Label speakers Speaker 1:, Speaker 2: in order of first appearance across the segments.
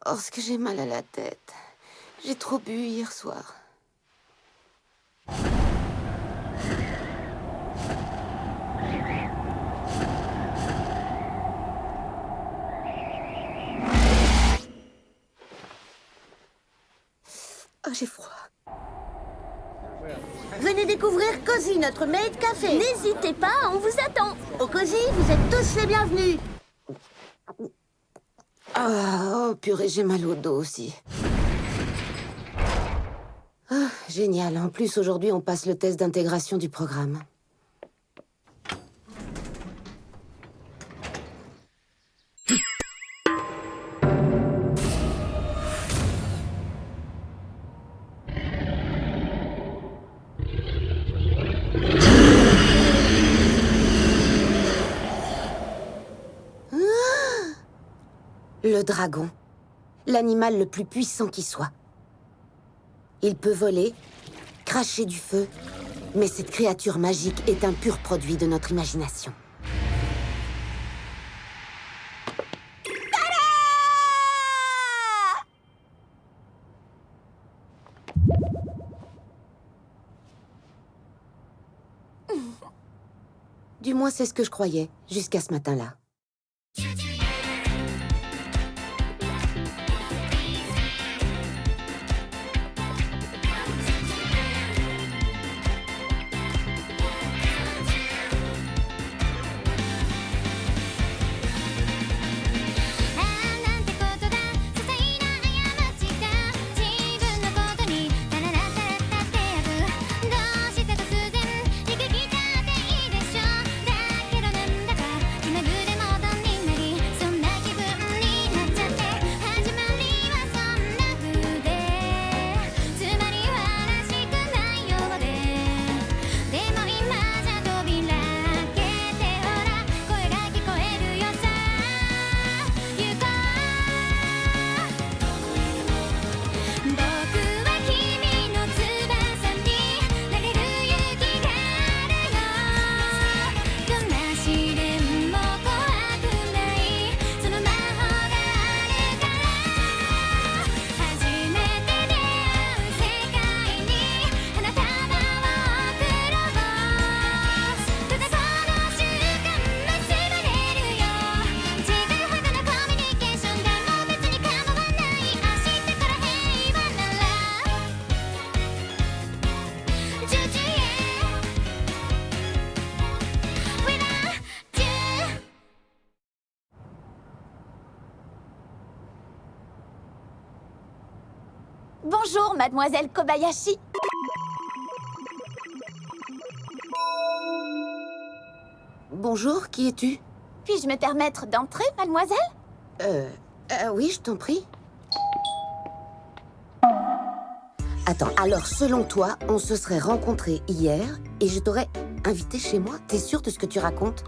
Speaker 1: Oh, ce que j'ai mal à la tête. J'ai trop bu hier soir. Oh, j'ai froid.
Speaker 2: Venez découvrir Cozy, notre maid café. N'hésitez pas, on vous attend. Au Cozy, vous êtes tous les bienvenus.
Speaker 1: Ah, oh, purée, j'ai mal au dos aussi. Ah, génial. En plus, aujourd'hui, on passe le test d'intégration du programme. Le dragon. L'animal le plus puissant qui soit. Il peut voler, cracher du feu, mais cette créature magique est un pur produit de notre imagination. Du moins, c'est ce que je croyais, jusqu'à ce matin-là.
Speaker 2: Bonjour, mademoiselle Kobayashi.
Speaker 1: Bonjour, qui es-tu?
Speaker 2: Puis-je me permettre d'entrer, mademoiselle?
Speaker 1: Oui, je t'en prie. Attends, alors selon toi, on se serait rencontrés hier et je t'aurais invité chez moi? T'es sûre de ce que tu racontes?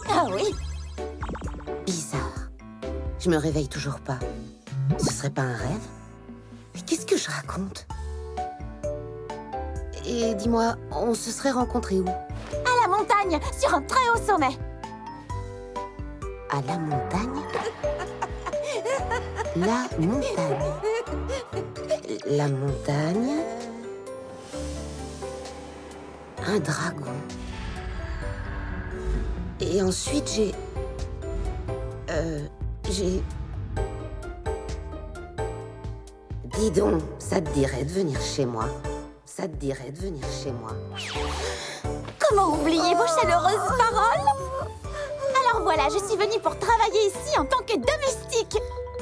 Speaker 2: Ah oui.
Speaker 1: Bizarre. Je me réveille toujours pas. Ce serait pas un rêve? Mais qu'est-ce que je raconte? Et dis-moi, on se serait rencontrés où?
Speaker 2: À la montagne, sur un très haut sommet.
Speaker 1: À la montagne? La montagne. La montagne. Un dragon. Et ensuite, j'ai... Dis donc, ça te dirait de venir chez moi? Ça te dirait de venir chez moi?
Speaker 2: Comment oublier vos chaleureuses paroles? Alors voilà, je suis venue pour travailler ici en tant que domestique.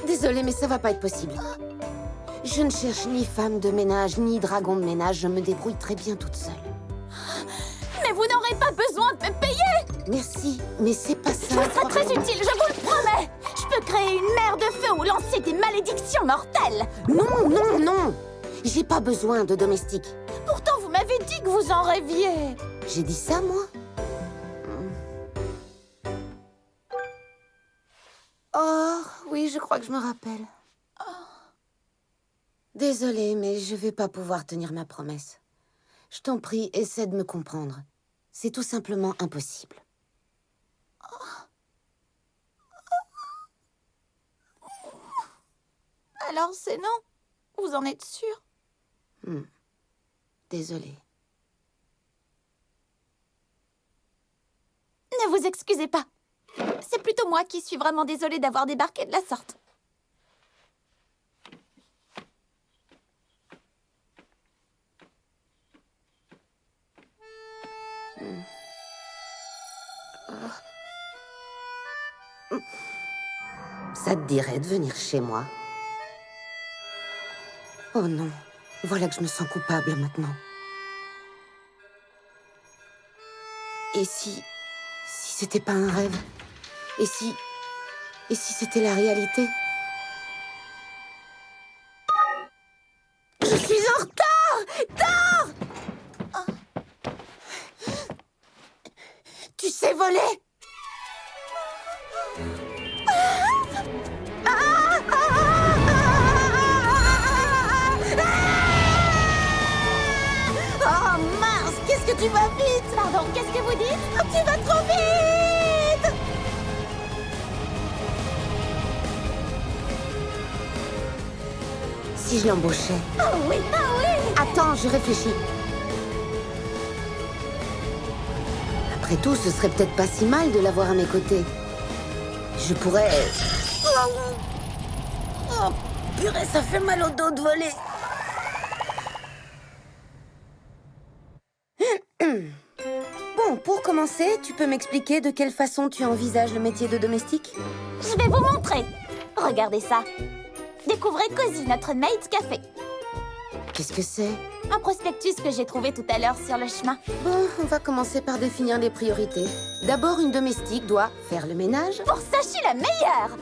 Speaker 1: Désolée, mais ça va pas être possible. Je ne cherche ni femme de ménage, ni dragon de ménage. Je me débrouille très bien toute seule.
Speaker 2: Mais vous n'aurez pas besoin de me payer.
Speaker 1: Merci, mais c'est pas ça.
Speaker 2: Je vous serai très utile, je vous le promets. Je peux créer une mer de feu ou lancer des malédictions mortelles.
Speaker 1: Non, non, non. J'ai pas besoin de domestique.
Speaker 2: Pourtant, vous m'avez dit que vous en rêviez.
Speaker 1: J'ai dit ça, moi? Oh, oui, je crois que je me rappelle. Désolée, mais je vais pas pouvoir tenir ma promesse. Je t'en prie, essaie de me comprendre. C'est tout simplement impossible.
Speaker 2: Alors c'est non? Vous en êtes sûr?
Speaker 1: Désolée.
Speaker 2: Ne vous excusez pas. C'est plutôt moi qui suis vraiment désolée d'avoir débarqué de la sorte.
Speaker 1: Ça te dirait de venir chez moi? Oh non, voilà que je me sens coupable maintenant. Et si c'était pas un rêve? Et si c'était la réalité? Je suis en retard! Tu sais voler?
Speaker 2: Oh mince, qu'est-ce que tu vas vite? Pardon, qu'est-ce que vous dites? Oh, tu vas trop vite!
Speaker 1: Si je l'embauchais?
Speaker 2: Oh oui, ah oui!
Speaker 1: Attends, je réfléchis. Après tout, ce serait peut-être pas si mal de l'avoir à mes côtés. Je pourrais... Oh, purée, ça fait mal au dos de voler. Bon, pour commencer, tu peux m'expliquer de quelle façon tu envisages le métier de domestique?
Speaker 2: Je vais vous montrer. Regardez ça. Découvrez Cozy, notre maid café.
Speaker 1: Qu'est-ce que c'est?
Speaker 2: Un prospectus que j'ai trouvé tout à l'heure sur le chemin.
Speaker 1: Bon, on va commencer par définir les priorités. D'abord, une domestique doit faire le ménage.
Speaker 2: Pour ça, je suis la meilleure.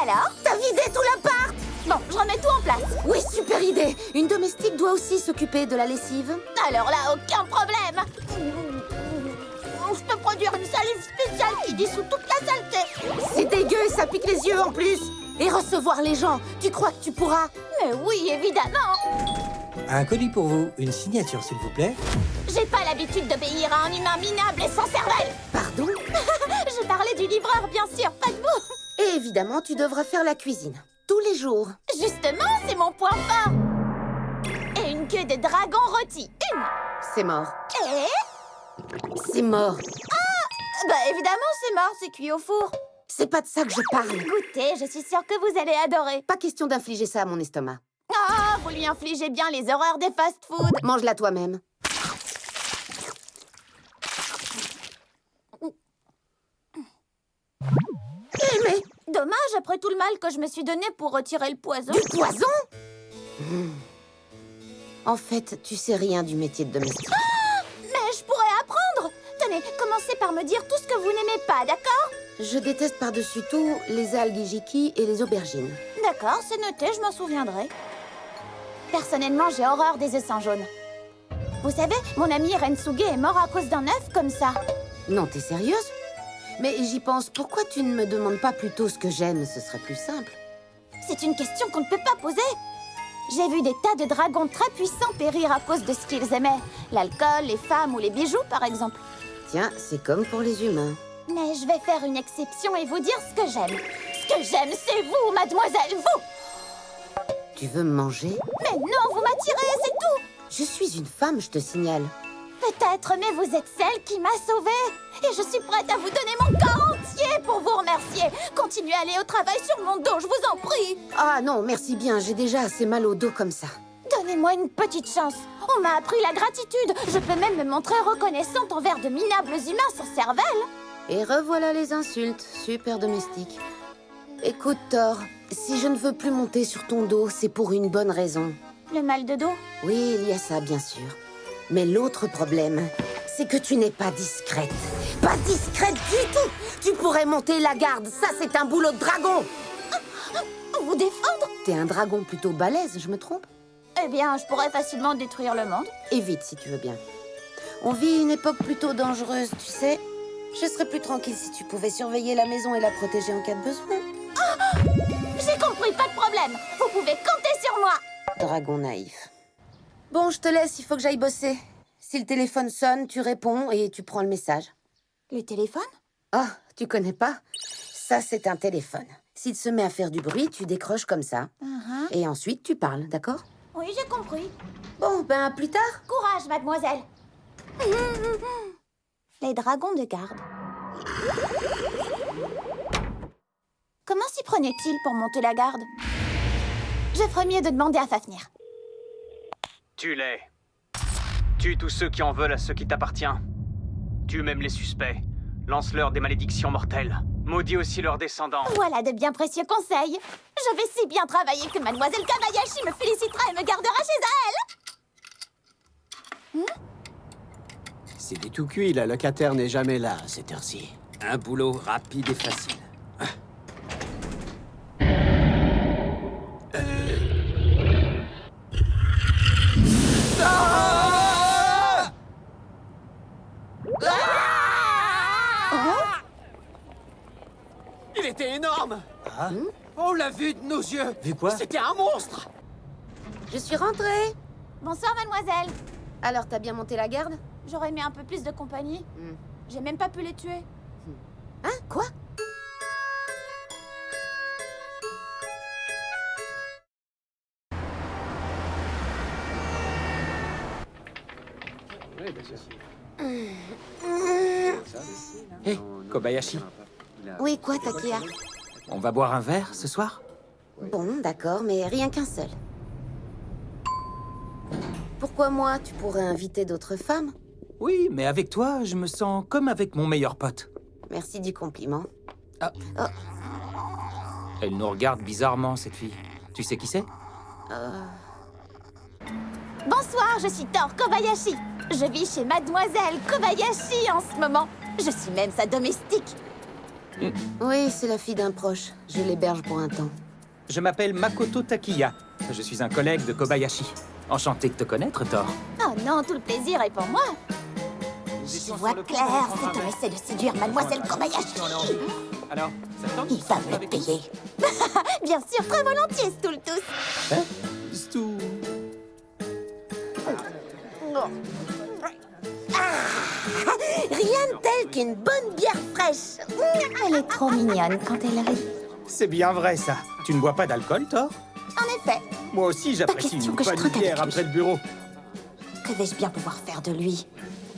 Speaker 2: Alors?
Speaker 1: T'as vidé tout l'appart!
Speaker 2: Bon, je remets tout en place.
Speaker 1: Oui, super idée! Une domestique doit aussi s'occuper de la lessive.
Speaker 2: Alors là, aucun problème. Je peux produire une salive spéciale qui dissout toute la saleté.
Speaker 1: C'est dégueu et ça pique les yeux en plus! Et recevoir les gens, tu crois que tu pourras?
Speaker 2: Mais oui, évidemment.
Speaker 3: Un colis pour vous, une signature s'il vous plaît.
Speaker 2: J'ai pas l'habitude d'obéir à un humain minable et sans cervelle.
Speaker 1: Pardon?
Speaker 2: Je parlais du livreur, bien sûr, pas de vous.
Speaker 1: Et évidemment, tu devras faire la cuisine. Tous les jours.
Speaker 2: Justement, c'est mon point fort. Et une queue de dragon rôti. Une.
Speaker 1: C'est mort.
Speaker 2: Et...
Speaker 1: C'est mort.
Speaker 2: Bah évidemment, c'est mort, c'est cuit au four.
Speaker 1: C'est pas de ça que je parle.
Speaker 2: Goûtez, je suis sûre que vous allez adorer.
Speaker 1: Pas question d'infliger ça à mon estomac.
Speaker 2: Ah, vous lui infligez bien les horreurs des fast-food.
Speaker 1: Mange-la toi-même. Mais
Speaker 2: Dommage, après tout le mal que je me suis donné pour retirer le poison.
Speaker 1: du poison? En fait, tu sais rien du métier de domestique.
Speaker 2: Mais je pourrais apprendre. Tenez, commencez par me dire tout ce que vous n'aimez pas, d'accord?
Speaker 1: Je déteste par-dessus tout les algues hijiki et les aubergines.
Speaker 2: D'accord, c'est noté, je m'en souviendrai. Personnellement, j'ai horreur des œufs sans jaune. Vous savez, mon ami Rensuge est mort à cause d'un œuf comme ça.
Speaker 1: Non, t'es sérieuse? Mais j'y pense, pourquoi tu ne me demandes pas plutôt ce que j'aime? Ce serait plus simple.
Speaker 2: C'est une question qu'on ne peut pas poser. J'ai vu des tas de dragons très puissants périr à cause de ce qu'ils aimaient. L'alcool, les femmes ou les bijoux, par exemple.
Speaker 1: Tiens, c'est comme pour les humains.
Speaker 2: Mais je vais faire une exception et vous dire ce que j'aime. Ce que j'aime, c'est vous, mademoiselle, vous!
Speaker 1: Tu veux me manger?
Speaker 2: Mais non, vous m'attirez, c'est tout!
Speaker 1: Je suis une femme, je te signale.
Speaker 2: Peut-être, mais vous êtes celle qui m'a sauvée. Et je suis prête à vous donner mon corps entier pour vous remercier. Continuez à aller au travail sur mon dos, je vous en prie.
Speaker 1: Ah non, merci bien, j'ai déjà assez mal au dos comme ça.
Speaker 2: Donnez-moi une petite chance. On m'a appris la gratitude. Je peux même me montrer reconnaissante envers de minables humains sans cervelle.
Speaker 1: Et revoilà les insultes, super domestique. Écoute, Thor, si je ne veux plus monter sur ton dos, c'est pour une bonne raison.
Speaker 2: Le mal de dos?
Speaker 1: Oui, il y a ça, bien sûr. Mais l'autre problème, c'est que tu n'es pas discrète. Pas discrète du tout! Tu pourrais monter la garde, ça c'est un boulot de dragon!
Speaker 2: Vous défendre?
Speaker 1: T'es un dragon plutôt balèze, je me trompe?
Speaker 2: Eh bien, je pourrais facilement détruire le monde.
Speaker 1: Et vite, si tu veux bien. On vit une époque plutôt dangereuse, tu sais. Je serais plus tranquille si tu pouvais surveiller la maison et la protéger en cas de besoin.
Speaker 2: J'ai compris, pas de problème. Vous pouvez compter sur moi.
Speaker 1: Dragon naïf. Bon, je te laisse, il faut que j'aille bosser. Si le téléphone sonne, tu réponds et tu prends le message.
Speaker 2: Le téléphone?
Speaker 1: Oh, tu connais pas? Ça, c'est un téléphone. S'il se met à faire du bruit, tu décroches comme ça. Et ensuite, tu parles, d'accord?
Speaker 2: Oui, j'ai compris.
Speaker 1: Bon, ben, à plus tard.
Speaker 2: Courage, mademoiselle. Les dragons de garde. Comment s'y prenait-il pour monter la garde? Je ferais mieux de demander à Fafnir.
Speaker 4: Tue-les. Tue tous ceux qui en veulent à ceux qui t'appartiennent. Tue même les suspects. Lance-leur des malédictions mortelles. Maudis aussi leurs descendants.
Speaker 2: Voilà de bien précieux conseils. Je vais si bien travailler que mademoiselle Kobayashi me félicitera et me gardera chez elle.
Speaker 5: C'est du tout cuit, la locataire n'est jamais là à cette heure-ci. Un boulot rapide et facile. Il était énorme!
Speaker 3: Ah,
Speaker 5: On l'a vu de nos yeux!
Speaker 3: vu quoi?
Speaker 5: C'était un monstre!
Speaker 1: Je suis rentrée.
Speaker 2: Bonsoir, mademoiselle.
Speaker 1: Alors, t'as bien monté la garde?
Speaker 2: J'aurais aimé un peu plus de compagnie. J'ai même pas pu les tuer.
Speaker 1: Hein? Quoi?
Speaker 6: Hé, Kobayashi,
Speaker 1: Oui, quoi, Takia?
Speaker 6: on va boire un verre ce soir?
Speaker 1: Bon, d'accord, mais rien qu'un seul. Pourquoi moi? Tu pourrais inviter d'autres femmes?
Speaker 6: Oui, mais avec toi, je me sens comme avec mon meilleur pote.
Speaker 1: Merci du compliment.
Speaker 6: Elle nous regarde bizarrement, cette fille. Tu sais qui c'est?
Speaker 2: Bonsoir, je suis Thor Kobayashi. Je vis chez mademoiselle Kobayashi en ce moment. Je suis même sa domestique.
Speaker 1: Oui, c'est la fille d'un proche. Je l'héberge pour un temps.
Speaker 6: Je m'appelle Makoto Takiya. Je suis un collègue de Kobayashi. Enchanté de te connaître, Thor.
Speaker 2: Oh non, tout le plaisir est pour moi. Je vois clair, c'est un essai de séduire mademoiselle Kobayashi.
Speaker 6: Alors, ça te tente?
Speaker 2: Ils peuvent me payer. Bien sûr, très volontiers, Stultus.
Speaker 6: Hein? Stu...
Speaker 1: Rien de tel qu'une bonne bière fraîche.
Speaker 2: Elle est trop mignonne quand elle rit.
Speaker 6: C'est bien vrai, ça. Tu ne bois pas d'alcool, Thor?
Speaker 2: En effet,
Speaker 6: Moi aussi, j'apprécie
Speaker 2: question
Speaker 6: une
Speaker 2: que je
Speaker 6: bonne
Speaker 2: troque
Speaker 6: bière
Speaker 2: avec lui.
Speaker 6: après le bureau.
Speaker 2: que vais-je bien pouvoir faire de lui?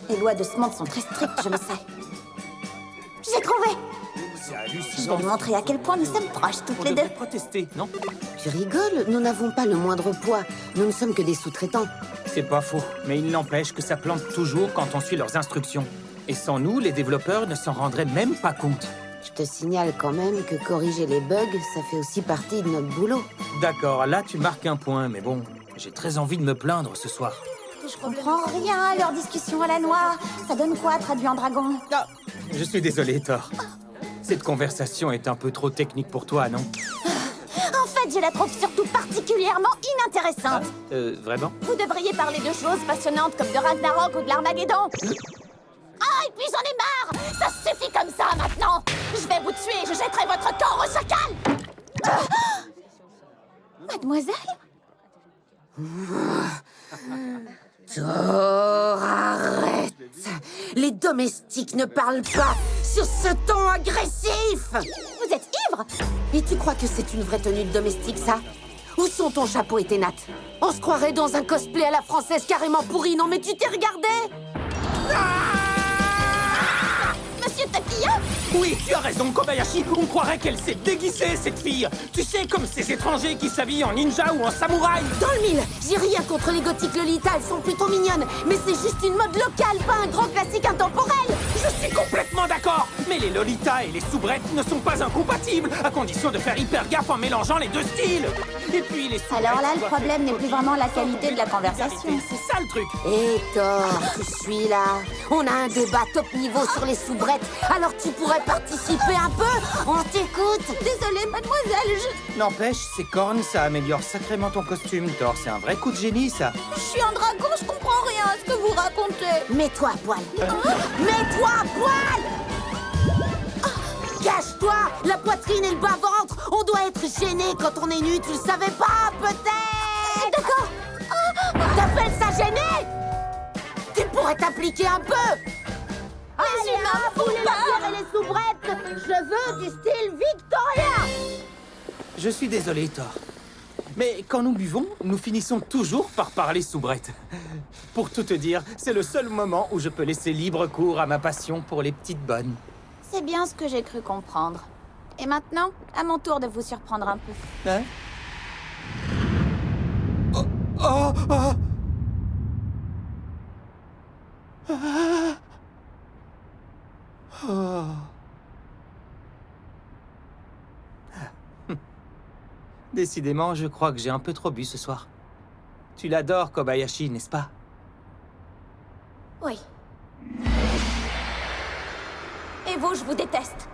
Speaker 2: Les lois de ce monde sont très strictes, je le sais. J'ai trouvé!
Speaker 6: C'est
Speaker 2: Je vais
Speaker 6: hallucinant.
Speaker 2: lui montrer à quel point nous sommes proches, toutes
Speaker 6: On
Speaker 2: les deux.
Speaker 6: devrait protester, non?
Speaker 1: Tu rigoles? Nous n'avons pas le moindre poids. Nous ne sommes que des sous-traitants.
Speaker 6: C'est pas faux, mais il n'empêche que ça plante toujours quand on suit leurs instructions. Et sans nous, les développeurs ne s'en rendraient même pas compte.
Speaker 1: Je te signale quand même que corriger les bugs, ça fait aussi partie de notre boulot.
Speaker 6: D'accord, là tu marques un point, mais bon, j'ai très envie de me plaindre ce soir.
Speaker 2: Je comprends rien à leur discussion à la noix. Ça donne quoi, traduit en dragon?
Speaker 6: Ah, je suis désolé, Thor. Cette conversation est un peu trop technique pour toi, non?
Speaker 2: En fait, je la trouve surtout particulièrement inintéressante.
Speaker 6: Vraiment?
Speaker 2: Vous devriez parler de choses passionnantes comme de Ragnarok ou de l'Armageddon. Ah, et puis j'en ai marre! Ça suffit comme ça, maintenant! Je vais vous tuer et je jetterai votre corps au chacal! Mademoiselle?
Speaker 1: Thor, arrête! Les domestiques ne parlent pas sur ce ton agressif!
Speaker 2: Vous êtes ivre?
Speaker 1: Et tu crois que c'est une vraie tenue de domestique, ça? Où sont ton chapeau et tes nattes? On se croirait dans un cosplay à la française carrément pourri, non mais tu t'es regardé?
Speaker 2: Monsieur Takiya?
Speaker 6: Oui, tu as raison, Kobayashi. On croirait qu'elle s'est déguisée, cette fille. Tu sais, comme ces étrangers qui s'habillent en ninja ou en samouraï.
Speaker 1: Dans le mille, j'ai rien contre les gothiques Lolita, elles sont plutôt mignonnes. Mais c'est juste une mode locale, pas un grand classique intemporel.
Speaker 6: Je suis complètement d'accord. Mais les lolitas et les soubrettes ne sont pas incompatibles, à condition de faire hyper gaffe en mélangeant les deux styles. Et puis les soubrettes...
Speaker 2: Alors là, le
Speaker 6: doivent
Speaker 2: problème n'est plus vraiment la qualité de la
Speaker 6: faire
Speaker 2: conversation.
Speaker 6: C'est ça le truc.
Speaker 1: Hé Thor, tu suis là? On a un débat top niveau sur les soubrettes, alors tu pourrais participer un peu? On t'écoute.
Speaker 2: Désolée, mademoiselle,
Speaker 6: N'empêche, ces cornes, ça améliore sacrément ton costume, Thor. C'est un vrai coup de génie, ça.
Speaker 2: je suis un dragon, je comprends rien à ce que vous racontez.
Speaker 1: Mets-toi à poil. Mets-toi à poil. Cache-toi, la poitrine et le bas-ventre. On doit être gêné quand on est nu, tu le savais pas, peut-être?
Speaker 2: D'accord.
Speaker 1: T'appelles ça gêné? Tu pourrais t'appliquer un peu.
Speaker 2: Mais Les humains font
Speaker 1: La
Speaker 2: peur.
Speaker 1: bière et les soubrettes. Je veux du style Victoria.
Speaker 6: Je suis désolé, Thor. Mais quand nous buvons, nous finissons toujours par parler soubrette. Pour tout te dire, c'est le seul moment où je peux laisser libre cours à ma passion pour les petites bonnes.
Speaker 2: C'est bien ce que j'ai cru comprendre. Et maintenant, à mon tour de vous surprendre un peu.
Speaker 6: Hein? Oh, oh, oh. Ah. Oh. Décidément, je crois que j'ai un peu trop bu ce soir. Tu l'adores, Kobayashi, n'est-ce pas?
Speaker 2: Oui. Et vous, je vous déteste.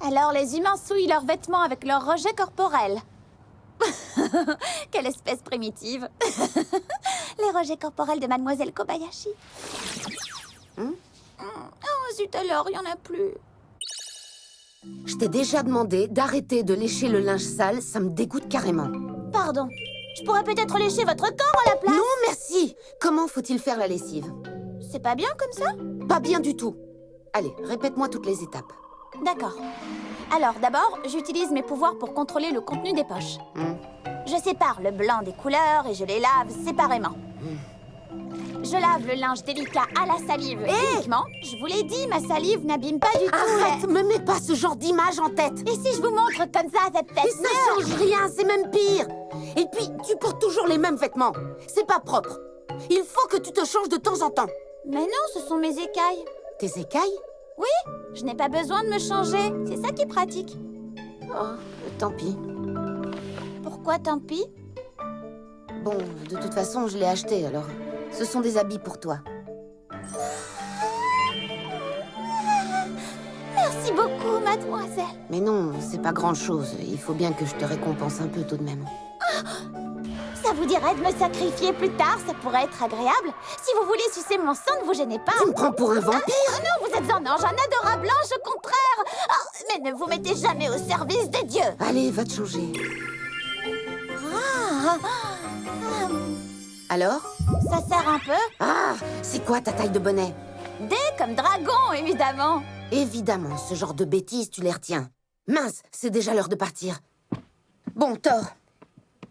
Speaker 2: Alors les humains souillent leurs vêtements avec leur rejet corporel. Quelle espèce primitive. Les rejets corporels de Mademoiselle Kobayashi. Oh zut alors, il n'y en a plus.
Speaker 1: Je t'ai déjà demandé d'arrêter de lécher le linge sale, ça me dégoûte carrément.
Speaker 2: Pardon, je pourrais peut-être lécher votre corps à la place.
Speaker 1: Non, merci. Comment faut-il faire la lessive?
Speaker 2: C'est pas bien comme ça?
Speaker 1: Pas bien du tout. Allez, répète-moi toutes les étapes.
Speaker 2: D'accord. Alors d'abord, j'utilise mes pouvoirs pour contrôler le contenu des poches. Je sépare le blanc des couleurs et je les lave séparément. Je lave le linge délicat à la salive uniquement. Je vous l'ai dit, ma salive n'abîme pas du tout.
Speaker 1: Arrête, me mets pas ce genre d'image en tête.
Speaker 2: Et si je vous montre comme ça, cette
Speaker 1: Mais
Speaker 2: tête
Speaker 1: ça change rien, c'est même pire. Et puis, tu portes toujours les mêmes vêtements. C'est pas propre. Il faut que tu te changes de temps en temps.
Speaker 2: Mais non, ce sont mes écailles.
Speaker 1: Tes écailles?
Speaker 2: Oui, je n'ai pas besoin de me changer. C'est ça qui est pratique.
Speaker 1: Oh, tant pis.
Speaker 2: Pourquoi tant pis?
Speaker 1: Bon, de toute façon, je l'ai acheté, alors... Ce sont des habits pour toi.
Speaker 2: Merci beaucoup, mademoiselle.
Speaker 1: Mais non, c'est pas grand-chose. Il faut bien que je te récompense un peu tout de même.
Speaker 2: Ça vous dirait de me sacrifier plus tard? Ça pourrait être agréable. Si vous voulez sucer mon sang, ne vous gênez pas.
Speaker 1: Tu me prends pour un vampire?
Speaker 2: Ah non, vous êtes un ange, un adorable ange, au contraire. Ah, mais ne vous mettez jamais au service des dieux.
Speaker 1: Allez, va te changer.
Speaker 2: Ah,
Speaker 1: Alors?
Speaker 2: ça sert un peu.
Speaker 1: Ah, c'est quoi ta taille de bonnet?
Speaker 2: D comme dragon, évidemment.
Speaker 1: Évidemment, ce genre de bêtises, tu les retiens. Mince, c'est déjà l'heure de partir. Bon, Thor,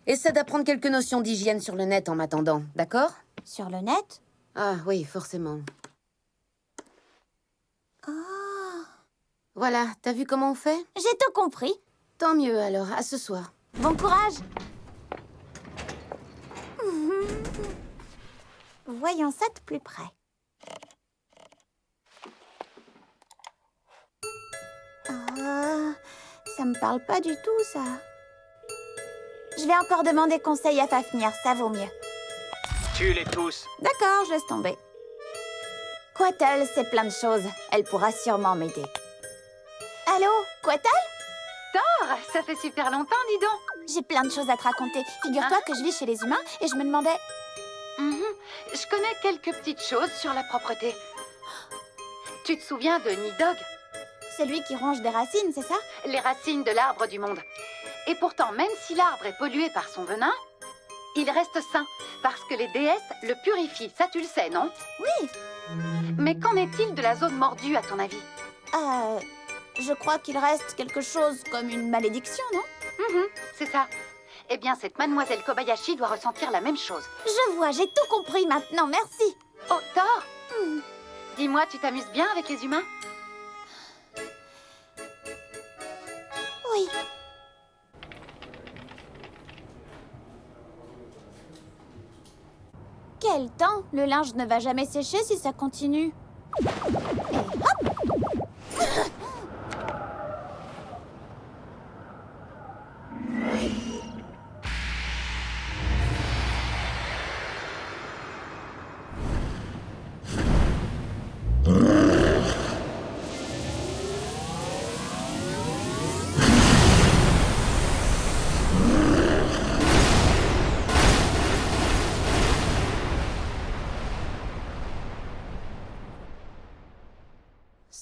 Speaker 1: essaie d'apprendre quelques notions d'hygiène sur le net en m'attendant, d'accord?
Speaker 2: Sur le net?
Speaker 1: Ah oui, forcément.
Speaker 2: Ah,
Speaker 1: Voilà, t'as vu comment on fait?
Speaker 2: j'ai tout compris.
Speaker 1: Tant mieux alors, à ce soir.
Speaker 2: Bon courage. Voyons ça de plus près. Ah, ça me parle pas du tout, ça. Je vais encore demander conseil à Fafnir, ça vaut mieux.
Speaker 4: Tue-les tous.
Speaker 2: D'accord, je laisse tomber. Quatel sait plein de choses. Elle pourra sûrement m'aider. Allô, Quatel?
Speaker 7: Thor, ça fait super longtemps, dis donc.
Speaker 2: J'ai plein de choses à te raconter. Figure-toi que je vis chez les humains et je me demandais...
Speaker 7: Je connais quelques petites choses sur la propreté. Tu te souviens de Nidog?
Speaker 2: Celui qui ronge des racines, c'est ça?
Speaker 7: Les racines de l'arbre du monde. Et pourtant, même si l'arbre est pollué par son venin, il reste sain, parce que les déesses le purifient. Ça, tu le sais, non?
Speaker 2: Oui.
Speaker 7: Mais qu'en est-il de la zone mordue, à ton avis?
Speaker 2: Je crois qu'il reste quelque chose comme une malédiction, non?
Speaker 7: C'est ça. Eh bien, cette mademoiselle Kobayashi doit ressentir la même chose.
Speaker 2: Je vois, j'ai tout compris maintenant, merci.
Speaker 7: Oh, Thor! Dis-moi, tu t'amuses bien avec les humains?
Speaker 2: Oui. Quel temps! Le linge ne va jamais sécher si ça continue. Et hop!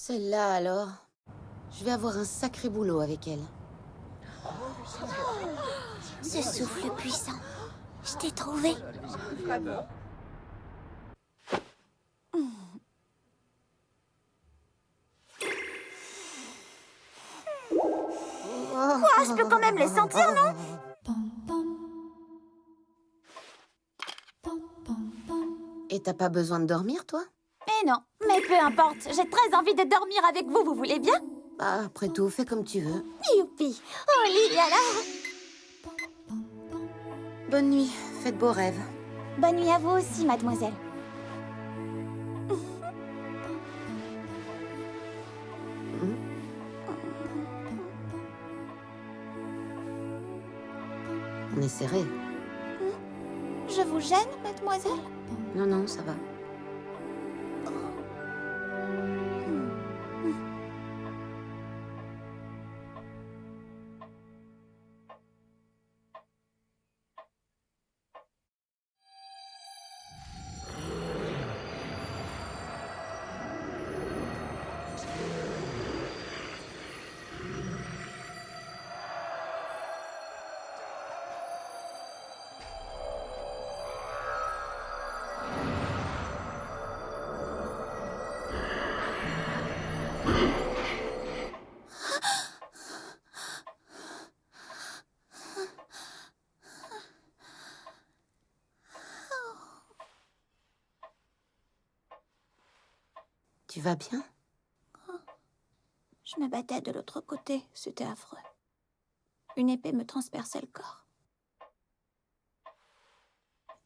Speaker 1: Celle-là, alors. Je vais avoir un sacré boulot avec elle.
Speaker 2: Ce souffle puissant. Je t'ai trouvé. Quoi, je peux quand même les sentir, non?
Speaker 1: Et t'as pas besoin de dormir, toi?
Speaker 2: Eh non, mais peu importe. J'ai très envie de dormir avec vous, vous voulez bien?
Speaker 1: Bah, après tout, fais comme tu veux.
Speaker 2: Youpi. Au lit, alors.
Speaker 1: Bonne nuit, faites beaux rêves.
Speaker 2: Bonne nuit à vous aussi, mademoiselle.
Speaker 1: On est serré.
Speaker 2: Je vous gêne, mademoiselle?
Speaker 1: Non, non, ça va. Tu vas bien?
Speaker 2: Je me battais de l'autre côté, c'était affreux. Une épée me transperçait le corps.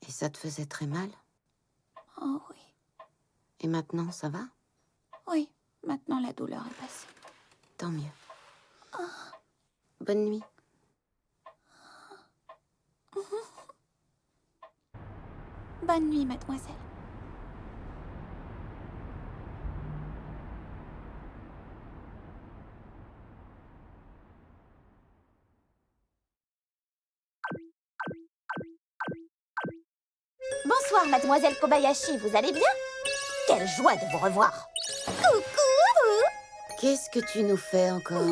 Speaker 1: Et ça te faisait très mal?
Speaker 2: Oh oui,
Speaker 1: Et maintenant, ça va?
Speaker 2: oui, maintenant la douleur est passée.
Speaker 1: Tant mieux. Bonne nuit.
Speaker 2: Bonne nuit, mademoiselle. Bonsoir, mademoiselle Kobayashi, vous allez bien? Quelle joie de vous revoir! Coucou!
Speaker 1: Qu'est-ce que tu nous fais encore?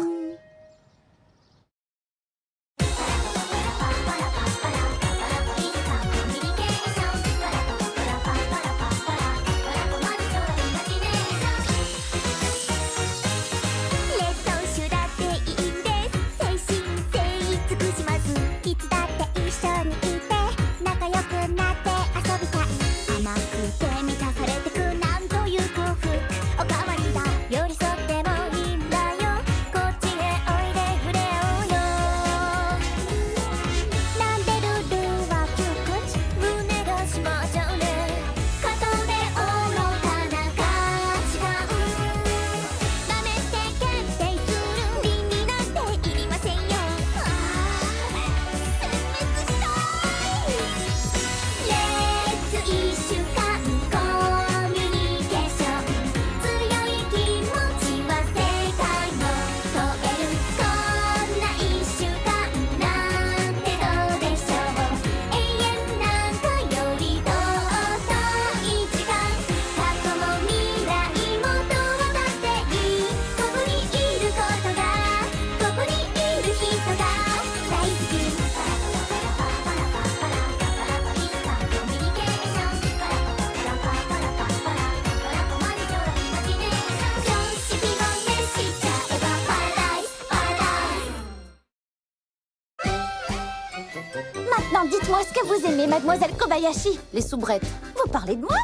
Speaker 2: Maintenant, dites-moi ce que vous aimez, mademoiselle Kobayashi.
Speaker 1: Les soubrettes.
Speaker 2: Vous parlez de moi?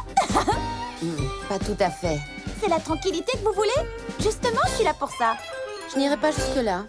Speaker 1: Pas tout à fait.
Speaker 2: C'est la tranquillité que vous voulez? Justement, je suis là pour ça.
Speaker 1: Je n'irai pas jusque-là.